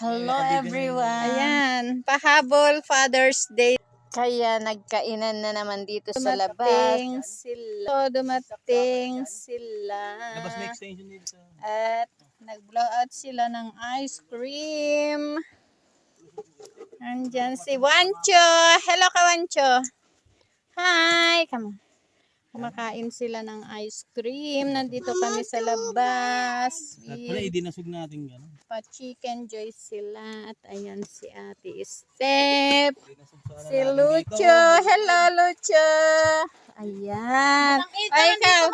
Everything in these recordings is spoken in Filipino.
Hello everyone! Ayan, pahabol Father's Day. Kaya nagkainan na naman dito sa labas. Dumating sila. Labas na extension dito. At nag-blow out sila ng ice cream. Andyan si Wancho. Hello ka Wancho. Hi! Kumakain sila ng ice cream. Nandito kami sa labas. At pala, idinasog natin gano'n. Pa-chicken joy sila. At ayan si Ate Steph. Si Lucho. Hello, Lucho. Ayan. Ay, ikaw.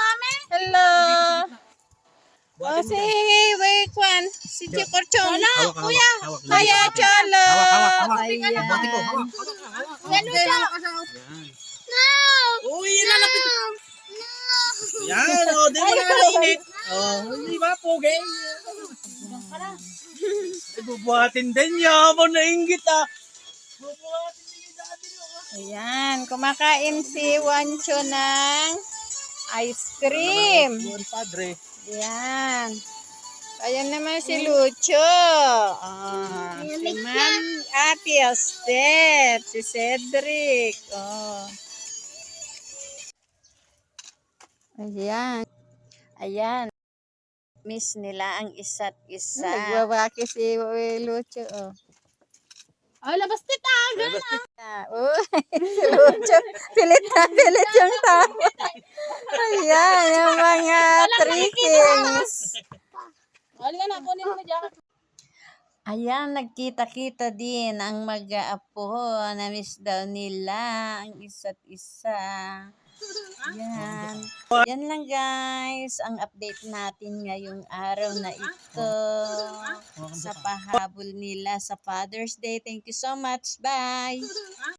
Hello. O, si wait one. Si Chikorchon. Kuya. Kaya, Cholo. Ayan. Uy, lalapit. Yan, o, di mo na nainit. O, di ba, pogi? Bubuhatin din niya. Abo nainggit Bubuhatin din yung dati mo. Ayan. Kumakain si Wancho ng ice cream. Buwan padre. Ayan. Ayan naman si Lucho. Si Ma'am Ate Steph. Si Cedric. Ayan. Ayan. Miss nila ang isa't isa. Nagbabaki si Lucho. Labas tita! Si Lucho. Pilit na pilit yung tao. Ayan. Yung mga trickings. Halika na, kunin mo na jacket. Ayan, nagkita-kita din ang mag-aapo. Na-miss daw nila ang isa't isa. Yan. Yan lang guys, ang update natin ngayong araw na ito sa pahabol nila sa Father's Day. Thank you so much. Bye!